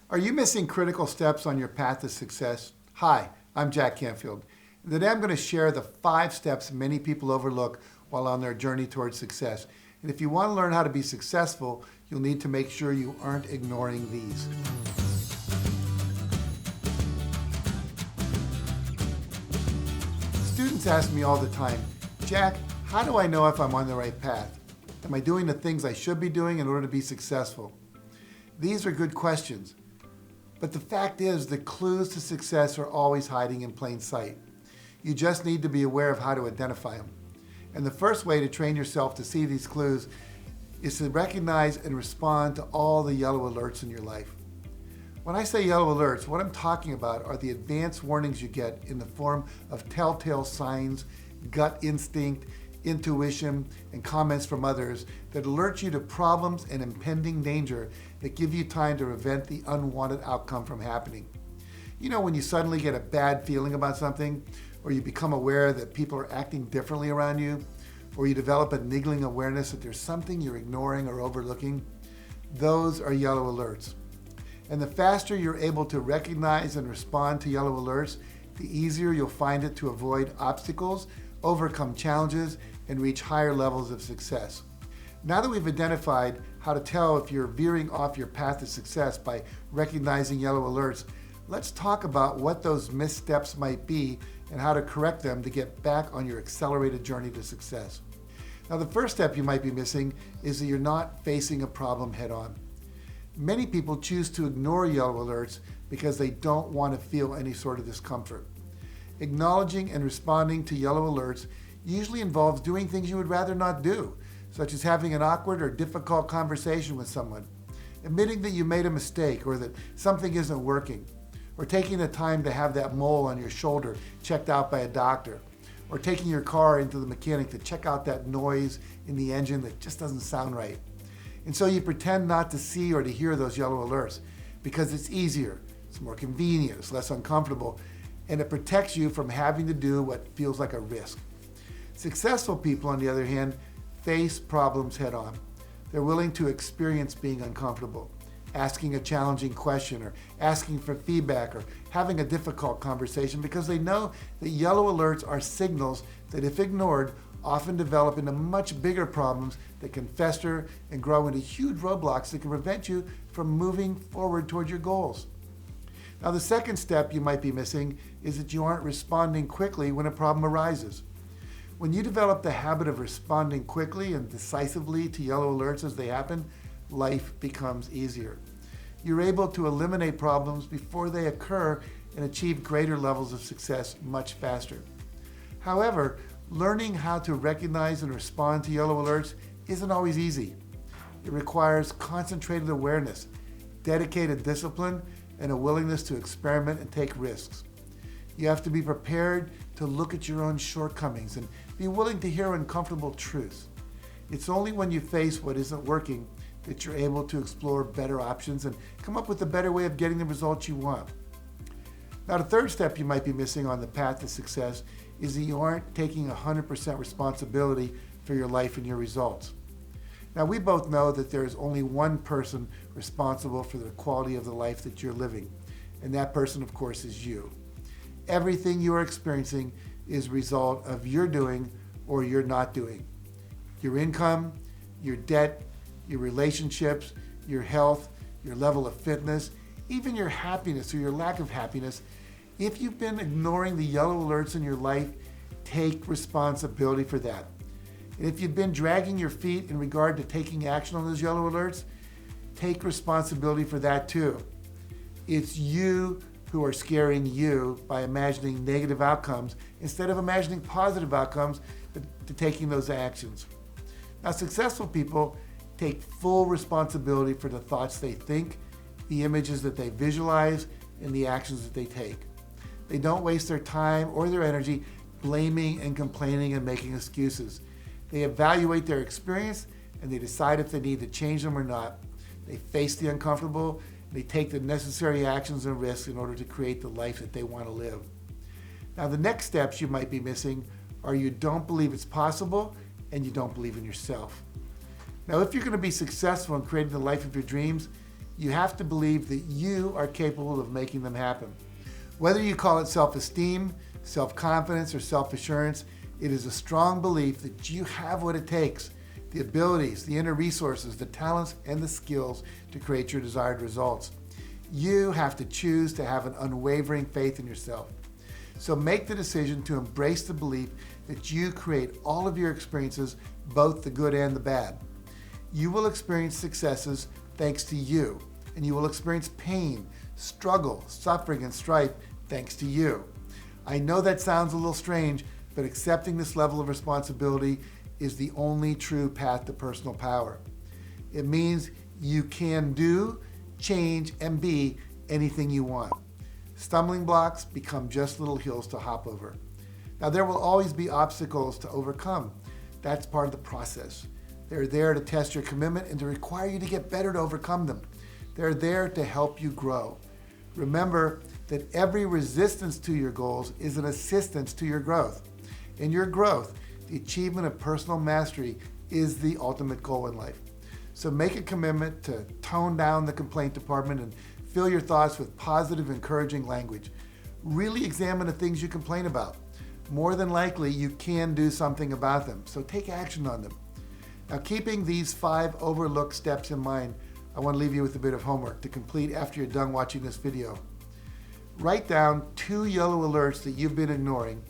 Are you missing critical steps on your path to success? Hi, I'm Jack Canfield. And today I'm going to share the 5 steps many people overlook while on their journey towards success. And if you want to learn how to be successful, you'll need to make sure you aren't ignoring these. Students ask me all the time, Jack, how do I know if I'm on the right path? Am I doing the things I should be doing in order to be successful? These are good questions. But the fact is, the clues to success are always hiding in plain sight. You just need to be aware of how to identify them. And the first way to train yourself to see these clues is to recognize and respond to all the yellow alerts in your life. When I say yellow alerts, what I'm talking about are the advanced warnings you get in the form of telltale signs, gut instinct, intuition, and comments from others that alert you to problems and impending danger that give you time to prevent the unwanted outcome from happening. You know, when you suddenly get a bad feeling about something, or you become aware that people are acting differently around you, or you develop a niggling awareness that there's something you're ignoring or overlooking, those are yellow alerts. And the faster you're able to recognize and respond to yellow alerts, the easier you'll find it to avoid obstacles, overcome challenges, and reach higher levels of success. Now that we've identified how to tell if you're veering off your path to success by recognizing yellow alerts, let's talk about what those missteps might be and how to correct them to get back on your accelerated journey to success. Now, the first step you might be missing is that you're not facing a problem head on. Many people choose to ignore yellow alerts because they don't want to feel any sort of discomfort. Acknowledging and responding to yellow alerts usually involves doing things you would rather not do, such as having an awkward or difficult conversation with someone, admitting that you made a mistake or that something isn't working, or taking the time to have that mole on your shoulder checked out by a doctor, or taking your car into the mechanic to check out that noise in the engine that just doesn't sound right. And so you pretend not to see or to hear those yellow alerts because it's easier, it's more convenient, it's less uncomfortable, and it protects you from having to do what feels like a risk. Successful people, on the other hand, face problems head on. They're willing to experience being uncomfortable, asking a challenging question or asking for feedback or having a difficult conversation because they know that yellow alerts are signals that, if ignored, often develop into much bigger problems that can fester and grow into huge roadblocks that can prevent you from moving forward toward your goals. Now, the second step you might be missing is that you aren't responding quickly when a problem arises. When you develop the habit of responding quickly and decisively to yellow alerts as they happen, life becomes easier. You're able to eliminate problems before they occur and achieve greater levels of success much faster. However, learning how to recognize and respond to yellow alerts isn't always easy. It requires concentrated awareness, dedicated discipline, and a willingness to experiment and take risks. You have to be prepared to look at your own shortcomings and be willing to hear uncomfortable truths. It's only when you face what isn't working that you're able to explore better options and come up with a better way of getting the results you want. Now, the third step you might be missing on the path to success is that you aren't taking 100% responsibility for your life and your results. Now, we both know that there is only one person responsible for the quality of the life that you're living, and that person, of course, is you. Everything you are experiencing is a result of your doing or your not doing. Your income, your debt, your relationships, your health, your level of fitness, even your happiness or your lack of happiness. If you've been ignoring the yellow alerts in your life, take responsibility for that. And if you've been dragging your feet in regard to taking action on those yellow alerts, take responsibility for that too. It's you who are scaring you by imagining negative outcomes instead of imagining positive outcomes to taking those actions. Now, successful people take full responsibility for the thoughts they think, the images that they visualize, and the actions that they take. They don't waste their time or their energy blaming and complaining and making excuses. They evaluate their experience and they decide if they need to change them or not. They face the uncomfortable. They take the necessary actions and risks in order to create the life that they want to live. Now, the next steps you might be missing are you don't believe it's possible and you don't believe in yourself. Now, if you're going to be successful in creating the life of your dreams, You have to believe that you are capable of making them happen. Whether you call it self-esteem, self-confidence, or self-assurance, it is a strong belief that you have what it takes, the abilities, the inner resources, the talents, and the skills to create your desired results. You have to choose to have an unwavering faith in yourself. So make the decision to embrace the belief that you create all of your experiences, both the good and the bad. You will experience successes thanks to you, and you will experience pain, struggle, suffering, and strife thanks to you. I know that sounds a little strange, but accepting this level of responsibility is the only true path to personal power. It means you can do, change, and be anything you want. Stumbling blocks become just little hills to hop over. Now, there will always be obstacles to overcome. That's part of the process. They're there to test your commitment and to require you to get better to overcome them. They're there to help you grow. Remember that every resistance to your goals is an assistance to your growth. In your growth, the achievement of personal mastery is the ultimate goal in life. So make a commitment to tone down the complaint department and fill your thoughts with positive, encouraging language. Really examine the things you complain about. More than likely, you can do something about them, so take action on them. Now, keeping these 5 overlooked steps in mind, I want to leave you with a bit of homework to complete after you're done watching this video. Write down 2 yellow alerts that you've been ignoring,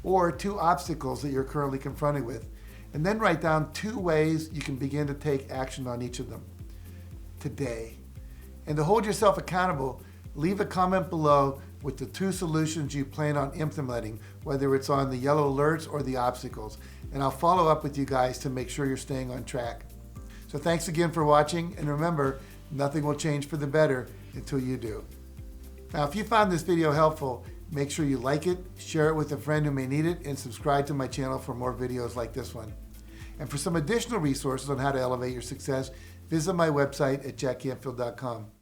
or 2 obstacles that you're currently confronted with, and then write down 2 ways you can begin to take action on each of them today. And to hold yourself accountable, leave a comment below with the 2 solutions you plan on implementing, whether it's on the yellow alerts or the obstacles. And I'll follow up with you guys to make sure you're staying on track. So thanks again for watching, and remember, nothing will change for the better until you do. Now, if you found this video helpful, make sure you like it, share it with a friend who may need it, and subscribe to my channel for more videos like this one. And for some additional resources on how to elevate your success, visit my website at JackCanfield.com.